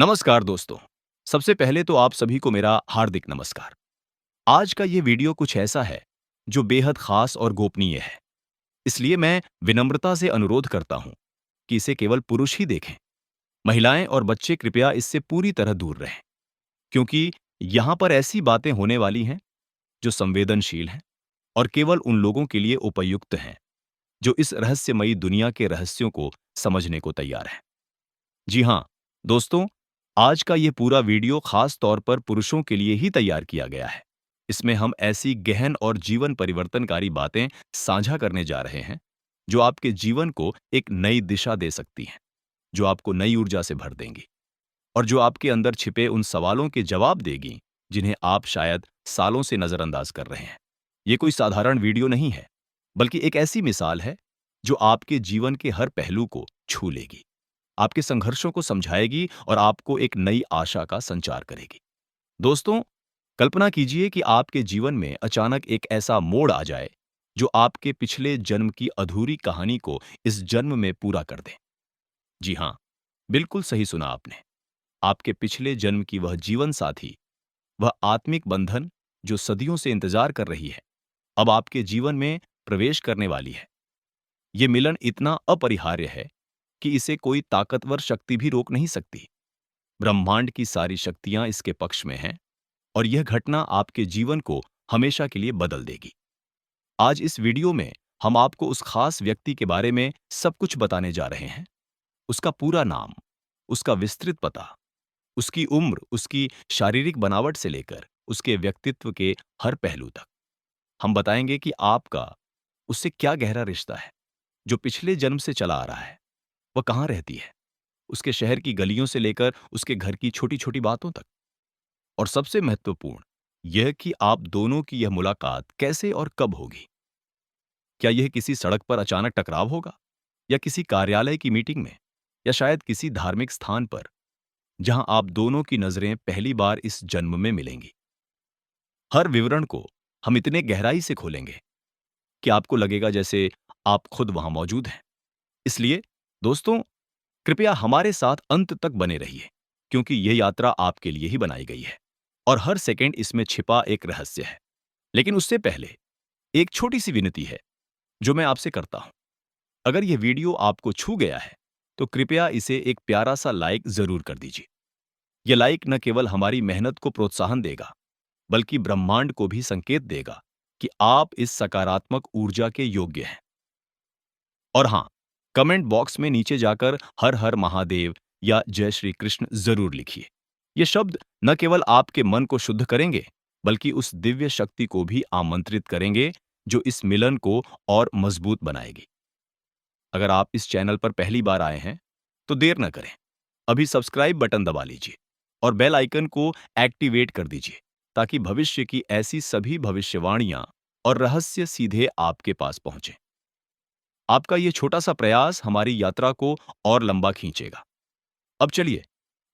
नमस्कार दोस्तों। सबसे पहले तो आप सभी को मेरा हार्दिक नमस्कार। आज का ये वीडियो कुछ ऐसा है जो बेहद खास और गोपनीय है। इसलिए मैं विनम्रता से अनुरोध करता हूं कि इसे केवल पुरुष ही देखें। महिलाएं और बच्चे कृपया इससे पूरी तरह दूर रहें, क्योंकि यहां पर ऐसी बातें होने वाली हैं जो संवेदनशील हैं और केवल उन लोगों के लिए उपयुक्त हैं जो इस रहस्यमयी दुनिया के रहस्यों को समझने को तैयार हैं। जी हाँ, दोस्तों, आज का ये पूरा वीडियो खास तौर पर पुरुषों के लिए ही तैयार किया गया है। इसमें हम ऐसी गहन और जीवन परिवर्तनकारी बातें साझा करने जा रहे हैं, जो आपके जीवन को एक नई दिशा दे सकती हैं, जो आपको नई ऊर्जा से भर देंगी और जो आपके अंदर छिपे उन सवालों के जवाब देगी, जिन्हें आप शायद सालों से नजरअंदाज कर रहे हैं। ये कोई साधारण वीडियो नहीं है, बल्कि एक ऐसी मिसाल है, जो आपके जीवन के हर पहलू को छू लेगी, आपके संघर्षों को समझाएगी और आपको एक नई आशा का संचार करेगी। दोस्तों, कल्पना कीजिए कि आपके जीवन में अचानक एक ऐसा मोड़ आ जाए जो आपके पिछले जन्म की अधूरी कहानी को इस जन्म में पूरा कर दे। जी हाँ, बिल्कुल सही सुना आपने। आपके पिछले जन्म की वह जीवन साथी, वह आत्मिक बंधन जो सदियों से इंतजार कर रही है, अब आपके जीवन में प्रवेश करने वाली है। ये मिलन इतना अपरिहार्य है कि इसे कोई ताकतवर शक्ति भी रोक नहीं सकती। ब्रह्मांड की सारी शक्तियां इसके पक्ष में हैं और यह घटना आपके जीवन को हमेशा के लिए बदल देगी। आज इस वीडियो में हम आपको उस खास व्यक्ति के बारे में सब कुछ बताने जा रहे हैं। उसका पूरा नाम, उसका विस्तृत पता, उसकी उम्र, उसकी शारीरिक बनावट से लेकर उसके व्यक्तित्व के हर पहलू तक। हम बताएंगे कि आपका उससे क्या गहरा रिश्ता है, जो पिछले जन्म से चला आ रहा है। वह कहाँ रहती है, उसके शहर की गलियों से लेकर उसके घर की छोटी-छोटी बातों तक। और सबसे महत्वपूर्ण यह कि आप दोनों की यह मुलाकात कैसे और कब होगी। क्या यह किसी सड़क पर अचानक टकराव होगा, या किसी कार्यालय की मीटिंग में, या शायद किसी धार्मिक स्थान पर जहां आप दोनों की नजरें पहली बार इस जन्म में मिलेंगी। हर विवरण को हम इतने गहराई से खोलेंगे कि आपको लगेगा जैसे आप खुद वहां मौजूद हैं। इसलिए दोस्तों, कृपया हमारे साथ अंत तक बने रहिए, क्योंकि यह यात्रा आपके लिए ही बनाई गई है और हर सेकंड इसमें छिपा एक रहस्य है। लेकिन उससे पहले एक छोटी सी विनती है जो मैं आपसे करता हूं। अगर यह वीडियो आपको छू गया है, तो कृपया इसे एक प्यारा सा लाइक जरूर कर दीजिए। यह लाइक न केवल हमारी मेहनत को प्रोत्साहन देगा, बल्कि ब्रह्मांड को भी संकेत देगा कि आप इस सकारात्मक ऊर्जा के योग्य हैं। और हां, कमेंट बॉक्स में नीचे जाकर हर हर महादेव या जय श्री कृष्ण जरूर लिखिए। ये शब्द न केवल आपके मन को शुद्ध करेंगे, बल्कि उस दिव्य शक्ति को भी आमंत्रित करेंगे जो इस मिलन को और मजबूत बनाएगी। अगर आप इस चैनल पर पहली बार आए हैं, तो देर न करें, अभी सब्सक्राइब बटन दबा लीजिए और बेल आइकन को एक्टिवेट कर दीजिए, ताकि भविष्य की ऐसी सभी भविष्यवाणियां और रहस्य सीधे आपके पास पहुंचे। आपका ये छोटा सा प्रयास हमारी यात्रा को और लंबा खींचेगा। अब चलिए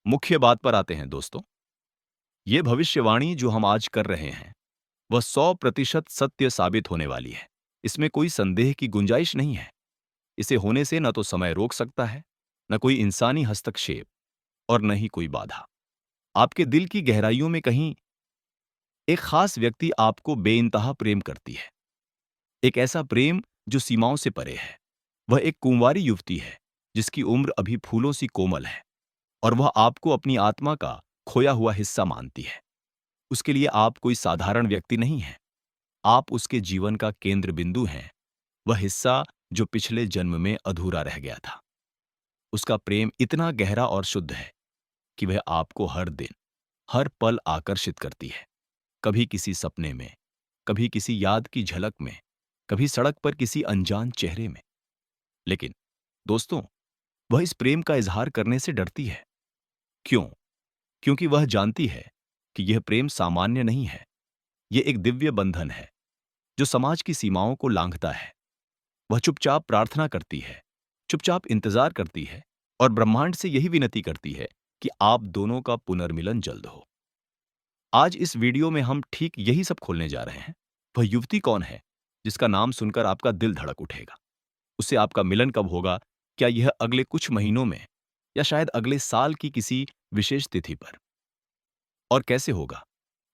मुख्य बात पर आते हैं दोस्तों। ये भविष्यवाणी जो हम आज कर रहे हैं, वह 100% सत्य साबित होने वाली है। इसमें कोई संदेह की गुंजाइश नहीं है। इसे होने से न तो समय रोक सकता है, न कोई इंसानी हस्तक्षेप, और न ही कोई बाधा। आपके दिल की गहराइयों में कहीं एक खास व्यक्ति आपको बेइंतहा प्रेम करती है। एक ऐसा प्रेम जो सीमाओं से परे है। वह एक कुंवारी युवती है जिसकी उम्र अभी फूलों सी कोमल है, और वह आपको अपनी आत्मा का खोया हुआ हिस्सा मानती है। उसके लिए आप कोई साधारण व्यक्ति नहीं हैं। आप उसके जीवन का केंद्र बिंदु हैं, वह हिस्सा जो पिछले जन्म में अधूरा रह गया था। उसका प्रेम इतना गहरा और शुद्ध है कि वह आपको हर दिन, हर पल आकर्षित करती है। कभी किसी सपने में, कभी किसी याद की झलक में, कभी सड़क पर किसी अनजान चेहरे में। लेकिन दोस्तों, वह इस प्रेम का इजहार करने से डरती है। क्यों? क्योंकि वह जानती है कि यह प्रेम सामान्य नहीं है। यह एक दिव्य बंधन है जो समाज की सीमाओं को लांघता है। वह चुपचाप प्रार्थना करती है, चुपचाप इंतजार करती है, और ब्रह्मांड से यही विनती करती है कि आप दोनों का पुनर्मिलन जल्द हो। आज इस वीडियो में हम ठीक यही सब खोलने जा रहे हैं। वह युवती कौन है जिसका नाम सुनकर आपका दिल धड़क उठेगा? उससे आपका मिलन कब होगा? क्या यह अगले कुछ महीनों में, या शायद अगले साल की किसी विशेष तिथि पर? और कैसे होगा?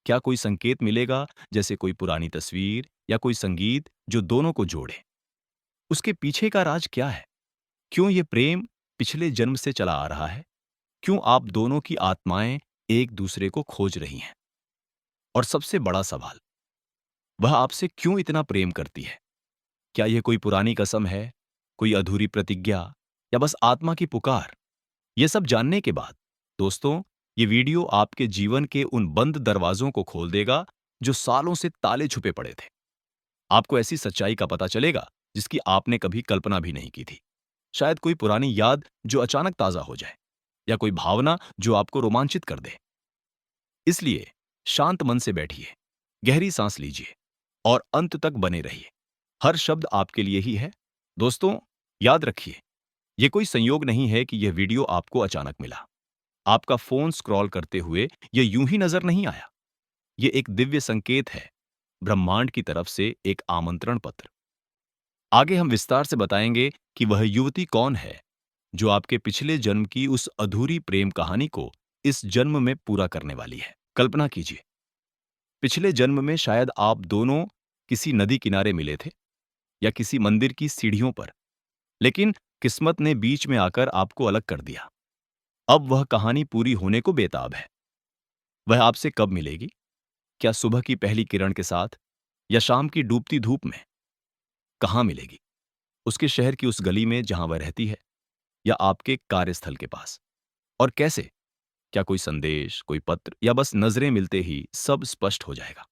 क्या कोई संकेत मिलेगा, जैसे कोई पुरानी तस्वीर या कोई संगीत जो दोनों को जोड़े? उसके पीछे का राज क्या है? क्यों ये प्रेम पिछले जन्म से चला आ रहा है? क्यों आप दोनों की आत्माएं एक दूसरे को खोज रही हैं? और सबसे बड़ा सवाल, वह आपसे क्यों इतना प्रेम करती है? क्या यह कोई पुरानी कसम है, कोई अधूरी प्रतिज्ञा, या बस आत्मा की पुकार? ये सब जानने के बाद, दोस्तों, ये वीडियो आपके जीवन के उन बंद दरवाजों को खोल देगा जो सालों से ताले छुपे पड़े थे। आपको ऐसी सच्चाई का पता चलेगा जिसकी आपने कभी कल्पना भी नहीं की थी। शायद कोई पुरानी याद जो अचानक ताजा हो जाए, या कोई भावना जो आपको रोमांचित कर दे। इसलिए शांत मन से बैठिए, गहरी सांस लीजिए और अंत तक बने रहिए। हर शब्द आपके लिए ही है। दोस्तों, याद रखिए, यह कोई संयोग नहीं है कि यह वीडियो आपको अचानक मिला। आपका फोन स्क्रॉल करते हुए यह यूं ही नजर नहीं आया। यह एक दिव्य संकेत है, ब्रह्मांड की तरफ से एक आमंत्रण पत्र। आगे हम विस्तार से बताएंगे कि वह युवती कौन है जो आपके पिछले जन्म की उस अधूरी प्रेम कहानी को इस जन्म में पूरा करने वाली है। कल्पना कीजिए, पिछले जन्म में शायद आप दोनों किसी नदी किनारे मिले थे, या किसी मंदिर की सीढ़ियों पर, लेकिन किस्मत ने बीच में आकर आपको अलग कर दिया। अब वह कहानी पूरी होने को बेताब है। वह आपसे कब मिलेगी? क्या सुबह की पहली किरण के साथ, या शाम की डूबती धूप में? कहाँ मिलेगी? उसके शहर की उस गली में जहां वह रहती है, या आपके कार्यस्थल के पास? और कैसे? क्या कोई संदेश, कोई पत्र, या बस नजरें मिलते ही सब स्पष्ट हो जाएगा?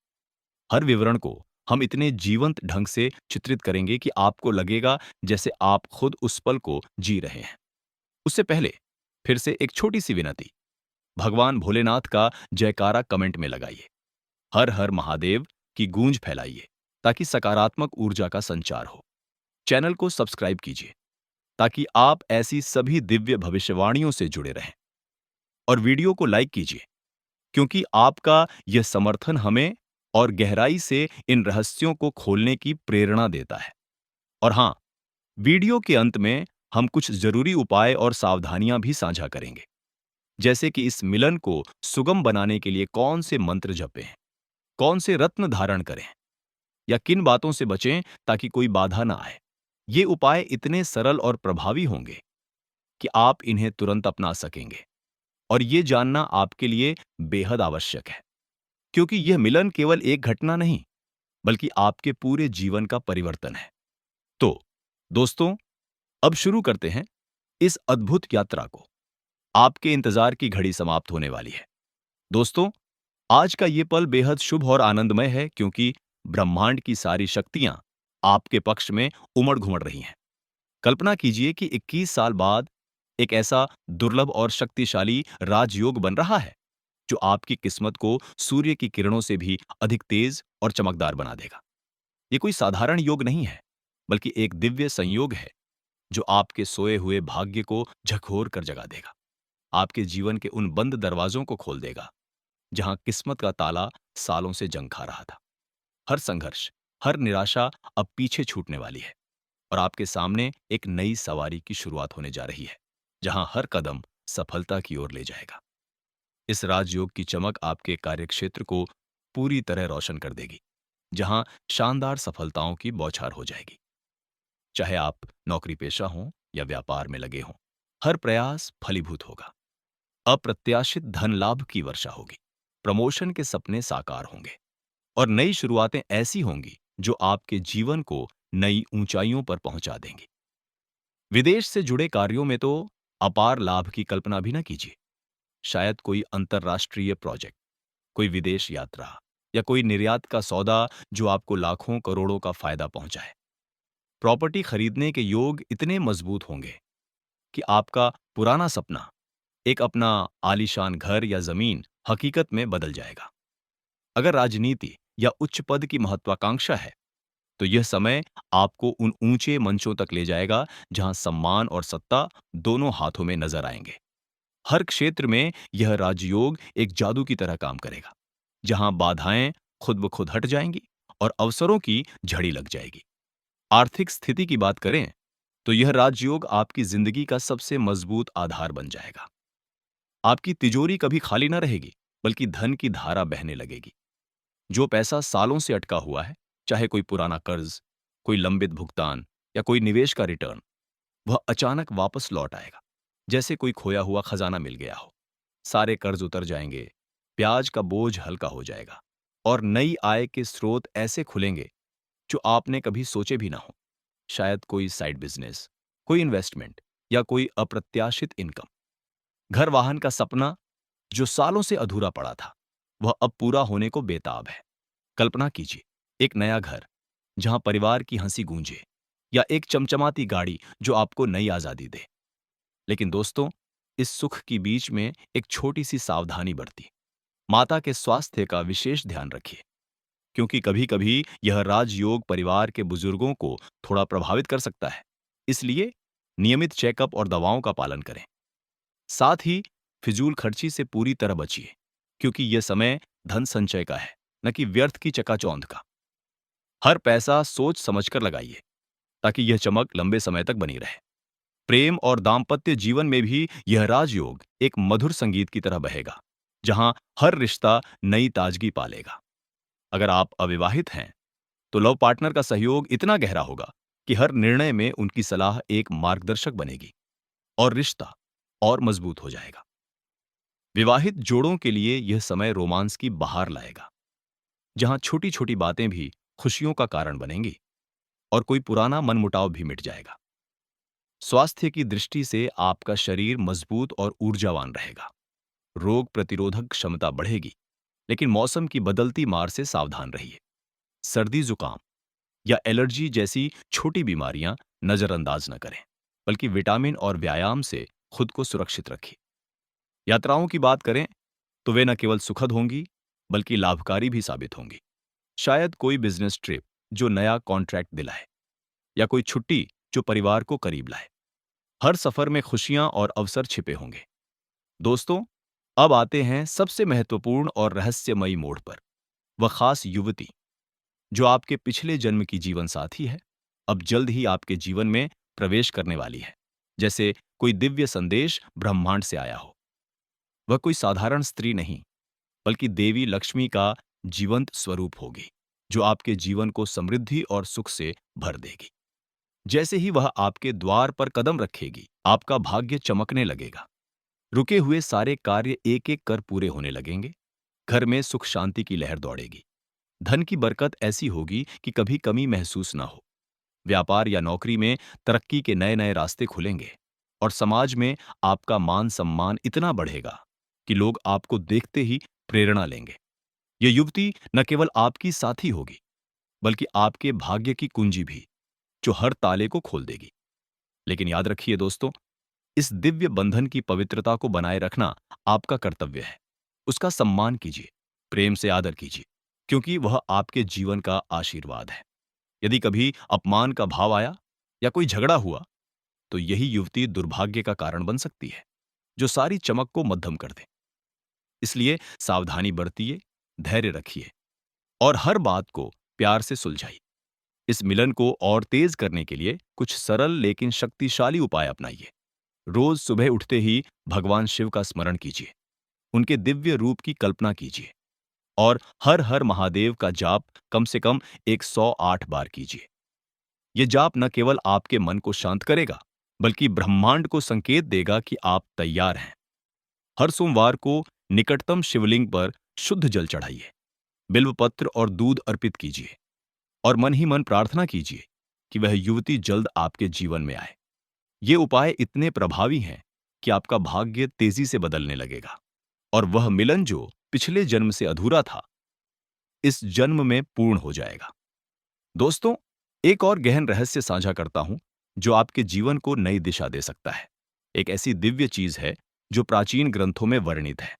हर विवरण को हम इतने जीवंत ढंग से चित्रित करेंगे कि आपको लगेगा जैसे आप खुद उस पल को जी रहे हैं। उससे पहले फिर से एक छोटी सी विनती, भगवान भोलेनाथ का जयकारा कमेंट में लगाइए। हर हर महादेव की गूंज फैलाइए, ताकि सकारात्मक ऊर्जा का संचार हो। चैनल को सब्सक्राइब कीजिए ताकि आप ऐसी सभी दिव्य भविष्यवाणियों से जुड़े रहें। और वीडियो को लाइक कीजिए, क्योंकि आपका यह समर्थन हमें और गहराई से इन रहस्यों को खोलने की प्रेरणा देता है। और हां, वीडियो के अंत में हम कुछ जरूरी उपाय और सावधानियां भी साझा करेंगे, जैसे कि इस मिलन को सुगम बनाने के लिए कौन से मंत्र जपें, कौन से रत्न धारण करें, या किन बातों से बचें ताकि कोई बाधा ना आए। ये उपाय इतने सरल और प्रभावी होंगे कि आप इन्हें तुरंत अपना सकेंगे। और ये जानना आपके लिए बेहद आवश्यक है, क्योंकि यह मिलन केवल एक घटना नहीं, बल्कि आपके पूरे जीवन का परिवर्तन है। तो दोस्तों, अब शुरू करते हैं इस अद्भुत यात्रा को। आपके इंतजार की घड़ी समाप्त होने वाली है। दोस्तों, आज का ये पल बेहद शुभ और आनंदमय है, क्योंकि ब्रह्मांड की सारी शक्तियां आपके पक्ष में उमड़ घुमड़ रही हैं। कल्पना कीजिए कि 21 साल बाद एक ऐसा दुर्लभ और शक्तिशाली राजयोग बन रहा है जो आपकी किस्मत को सूर्य की किरणों से भी अधिक तेज और चमकदार बना देगा। ये कोई साधारण योग नहीं है, बल्कि एक दिव्य संयोग है जो आपके सोए हुए भाग्य को झकझोर कर जगा देगा। आपके जीवन के उन बंद दरवाजों को खोल देगा जहां किस्मत का ताला सालों से जंग खा रहा था। हर संघर्ष, हर निराशा अब पीछे छूटने वाली है, और आपके सामने एक नई सवारी की शुरुआत होने जा रही है, जहां हर कदम सफलता की ओर ले जाएगा। इस राजयोग की चमक आपके कार्यक्षेत्र को पूरी तरह रोशन कर देगी, जहां शानदार सफलताओं की बौछार हो जाएगी। चाहे आप नौकरी पेशा हों या व्यापार में लगे हों, हर प्रयास फलीभूत होगा। अप्रत्याशित धन लाभ की वर्षा होगी, प्रमोशन के सपने साकार होंगे, और नई शुरुआतें ऐसी होंगी जो आपके जीवन को नई ऊंचाइयों पर पहुंचा देंगी। विदेश से जुड़े कार्यों में तो अपार लाभ की कल्पना भी न कीजिए। शायद कोई अंतर्राष्ट्रीय प्रोजेक्ट, कोई विदेश यात्रा, या कोई निर्यात का सौदा जो आपको लाखों करोड़ों का फायदा पहुंचाए। प्रॉपर्टी खरीदने के योग इतने मजबूत होंगे कि आपका पुराना सपना, एक अपना आलीशान घर या जमीन, हकीकत में बदल जाएगा। अगर राजनीति या उच्च पद की महत्वाकांक्षा है, तो यह समय आपको उन ऊंचे मंचों तक ले जाएगा जहां सम्मान और सत्ता दोनों हाथों में नजर आएंगे। हर क्षेत्र में यह राजयोग एक जादू की तरह काम करेगा, जहां बाधाएं खुद ब खुद हट जाएंगी और अवसरों की झड़ी लग जाएगी। आर्थिक स्थिति की बात करें तो यह राजयोग आपकी जिंदगी का सबसे मजबूत आधार बन जाएगा। आपकी तिजोरी कभी खाली ना रहेगी, बल्कि धन की धारा बहने लगेगी। जो पैसा सालों से अटका हुआ है, चाहे कोई पुराना कर्ज, कोई लंबित भुगतान या कोई निवेश का रिटर्न, वह अचानक वापस लौट आएगा, जैसे कोई खोया हुआ खजाना मिल गया हो। सारे कर्ज उतर जाएंगे, ब्याज का बोझ हल्का हो जाएगा और नई आय के स्रोत ऐसे खुलेंगे जो आपने कभी सोचे भी ना हो। शायद कोई साइड बिजनेस, कोई इन्वेस्टमेंट या कोई अप्रत्याशित इनकम। घर वाहन का सपना जो सालों से अधूरा पड़ा था, वह अब पूरा होने को बेताब है। कल्पना कीजिए, एक नया घर जहां परिवार की हंसी गूंजे, या एक चमचमाती गाड़ी जो आपको नई आजादी दे। लेकिन दोस्तों, इस सुख की बीच में एक छोटी सी सावधानी बरती। माता के स्वास्थ्य का विशेष ध्यान रखिए, क्योंकि कभी-कभी यह राजयोग परिवार के बुजुर्गों को थोड़ा प्रभावित कर सकता है। इसलिए नियमित चेकअप और दवाओं का पालन करें। साथ ही फिजूल खर्ची से पूरी तरह बचिए, क्योंकि यह समय धन संचय का है, न कि व्यर्थ की चकाचौंध का। हर पैसा सोच समझकर लगाइए, ताकि यह चमक लंबे समय तक बनी रहे। प्रेम और दाम्पत्य जीवन में भी यह राजयोग एक मधुर संगीत की तरह बहेगा, जहां हर रिश्ता नई ताजगी पालेगा। अगर आप अविवाहित हैं, तो लव पार्टनर का सहयोग इतना गहरा होगा कि हर निर्णय में उनकी सलाह एक मार्गदर्शक बनेगी और रिश्ता और मजबूत हो जाएगा। विवाहित जोड़ों के लिए यह समय रोमांस की बहार लाएगा, जहां छोटी-छोटी बातें भी खुशियों का कारण बनेंगी और कोई पुराना मनमुटाव भी मिट जाएगा। स्वास्थ्य की दृष्टि से आपका शरीर मजबूत और ऊर्जावान रहेगा। रोग प्रतिरोधक क्षमता बढ़ेगी, लेकिन मौसम की बदलती मार से सावधान रहिए। सर्दी, जुकाम या एलर्जी जैसी छोटी बीमारियां नजरअंदाज न करें, बल्कि विटामिन और व्यायाम से खुद को सुरक्षित रखिए। यात्राओं की बात करें, तो वे न केवल सुखद होंगी, बल्कि लाभकारी भी साबित होंगी। शायद कोई बिजनेस ट्रिप जो नया कॉन्ट्रैक्ट दिलाए, या कोई छुट्टी जो परिवार को करीब लाए। हर सफर में खुशियां और अवसर छिपे होंगे। दोस्तों, अब आते हैं सबसे महत्वपूर्ण और रहस्यमयी मोड़ पर। वह खास युवती जो आपके पिछले जन्म की जीवन साथी है, अब जल्द ही आपके जीवन में प्रवेश करने वाली है, जैसे कोई दिव्य संदेश ब्रह्मांड से आया हो। वह कोई साधारण स्त्री नहीं, बल्कि देवी लक्ष्मी का जीवंत स्वरूप होगी, जो आपके जीवन को समृद्धि और सुख से भर देगी। जैसे ही वह आपके द्वार पर कदम रखेगी, आपका भाग्य चमकने लगेगा। रुके हुए सारे कार्य एक-एक कर पूरे होने लगेंगे। घर में सुख शांति की लहर दौड़ेगी। धन की बरकत ऐसी होगी कि कभी कमी महसूस ना हो। व्यापार या नौकरी में तरक्की के नए-नए रास्ते खुलेंगे और समाज में आपका मान सम्मान इतना बढ़ेगा कि लोग आपको देखते ही प्रेरणा लेंगे। यह युवती न केवल आपकी साथी होगी, बल्कि आपके भाग्य की कुंजी भी, जो हर ताले को खोल देगी। लेकिन याद रखिए दोस्तों, इस दिव्य बंधन की पवित्रता को बनाए रखना आपका कर्तव्य है। उसका सम्मान कीजिए, प्रेम से आदर कीजिए, क्योंकि वह आपके जीवन का आशीर्वाद है। यदि कभी अपमान का भाव आया या कोई झगड़ा हुआ, तो यही युवती दुर्भाग्य का कारण बन सकती है, जो सारी चमक को मद्धम कर दे। इसलिए सावधानी बरतिए, धैर्य रखिए और हर बात को प्यार से सुलझाइए। इस मिलन को और तेज करने के लिए कुछ सरल लेकिन शक्तिशाली उपाय अपनाइए। रोज सुबह उठते ही भगवान शिव का स्मरण कीजिए, उनके दिव्य रूप की कल्पना कीजिए और हर हर महादेव का जाप कम से कम 108 बार कीजिए। यह जाप न केवल आपके मन को शांत करेगा, बल्कि ब्रह्मांड को संकेत देगा कि आप तैयार हैं। हर सोमवार को निकटतम शिवलिंग पर शुद्ध जल चढ़ाइए, बिल्वपत्र और दूध अर्पित कीजिए और मन ही मन प्रार्थना कीजिए कि वह युवती जल्द आपके जीवन में आए। ये उपाय इतने प्रभावी हैं कि आपका भाग्य तेजी से बदलने लगेगा और वह मिलन जो पिछले जन्म से अधूरा था, इस जन्म में पूर्ण हो जाएगा। दोस्तों, एक और गहन रहस्य साझा करता हूं, जो आपके जीवन को नई दिशा दे सकता है। एक ऐसी दिव्य चीज है जो प्राचीन ग्रंथों में वर्णित है,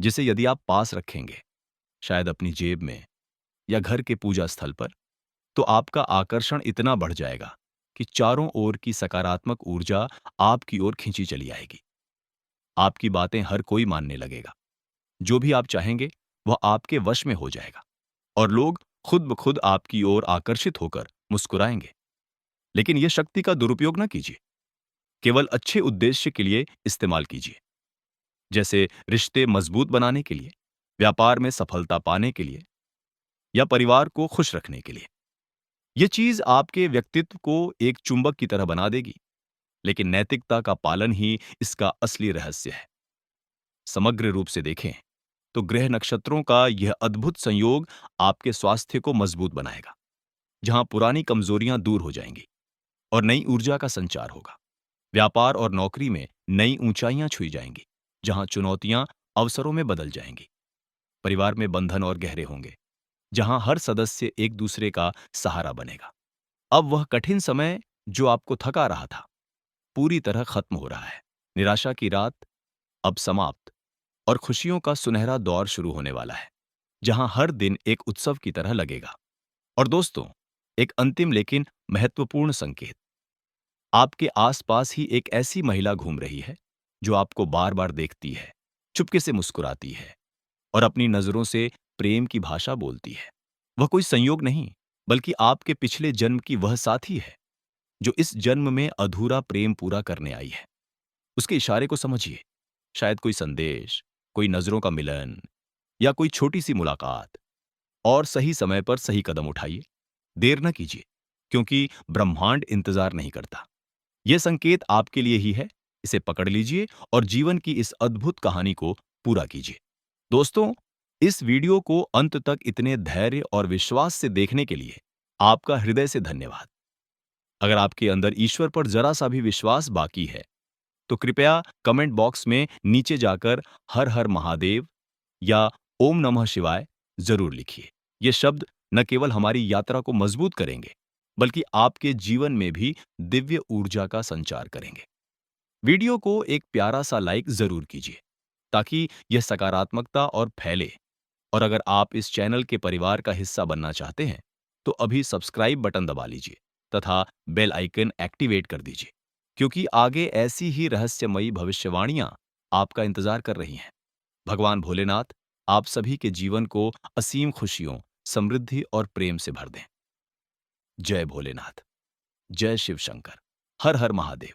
जिसे यदि आप पास रखेंगे, शायद अपनी जेब में या घर के पूजा स्थल पर, तो आपका आकर्षण इतना बढ़ जाएगा कि चारों ओर की सकारात्मक ऊर्जा आपकी ओर खींची चली आएगी। आपकी बातें हर कोई मानने लगेगा। जो भी आप चाहेंगे, वह आपके वश में हो जाएगा और लोग खुद ब खुद आपकी ओर आकर्षित होकर मुस्कुराएंगे। लेकिन यह शक्ति का दुरुपयोग ना कीजिए। केवल अच्छे उद्देश्य के लिए इस्तेमाल कीजिए, जैसे रिश्ते मजबूत बनाने के लिए, व्यापार में सफलता पाने के लिए या परिवार को खुश रखने के लिए। यह चीज आपके व्यक्तित्व को एक चुंबक की तरह बना देगी, लेकिन नैतिकता का पालन ही इसका असली रहस्य है। समग्र रूप से देखें तो ग्रह नक्षत्रों का यह अद्भुत संयोग आपके स्वास्थ्य को मजबूत बनाएगा, जहां पुरानी कमजोरियां दूर हो जाएंगी और नई ऊर्जा का संचार होगा। व्यापार और नौकरी में नई ऊंचाइयां छुई जाएंगी, जहां चुनौतियां अवसरों में बदल जाएंगी। परिवार में बंधन और गहरे होंगे, जहां हर सदस्य एक दूसरे का सहारा बनेगा। अब वह कठिन समय जो आपको थका रहा था, पूरी तरह खत्म हो रहा है। निराशा की रात अब समाप्त और खुशियों का सुनहरा दौर शुरू होने वाला है, जहां हर दिन एक उत्सव की तरह लगेगा। और दोस्तों, एक अंतिम लेकिन महत्वपूर्ण संकेत। आपके आसपास ही एक ऐसी महिला घूम रही है जो आपको बार बार देखती है, चुपके से मुस्कुराती है और अपनी नजरों से प्रेम की भाषा बोलती है। वह कोई संयोग नहीं, बल्कि आपके पिछले जन्म की वह साथी है जो इस जन्म में अधूरा प्रेम पूरा करने आई है। उसके इशारे को समझिए, शायद कोई संदेश, कोई नजरों का मिलन या कोई छोटी सी मुलाकात। और सही समय पर सही कदम उठाइए। देर न कीजिए, क्योंकि ब्रह्मांड इंतजार नहीं करता। यह संकेत आपके लिए ही है। इसे पकड़ लीजिए और जीवन की इस अद्भुत कहानी को पूरा कीजिए। दोस्तों, इस वीडियो को अंत तक इतने धैर्य और विश्वास से देखने के लिए आपका हृदय से धन्यवाद। अगर आपके अंदर ईश्वर पर जरा सा भी विश्वास बाकी है, तो कृपया कमेंट बॉक्स में नीचे जाकर हर हर महादेव या ओम नमः शिवाय जरूर लिखिए। ये शब्द न केवल हमारी यात्रा को मजबूत करेंगे, बल्कि आपके जीवन में भी दिव्य ऊर्जा का संचार करेंगे। वीडियो को एक प्यारा सा लाइक जरूर कीजिए, ताकि यह सकारात्मकता और फैले। और अगर आप इस चैनल के परिवार का हिस्सा बनना चाहते हैं, तो अभी सब्सक्राइब बटन दबा लीजिए तथा बेल आइकन एक्टिवेट कर दीजिए, क्योंकि आगे ऐसी ही रहस्यमयी भविष्यवाणियां आपका इंतजार कर रही हैं। भगवान भोलेनाथ आप सभी के जीवन को असीम खुशियों, समृद्धि और प्रेम से भर दें। जय भोलेनाथ, जय शिव शंकर, हर हर महादेव।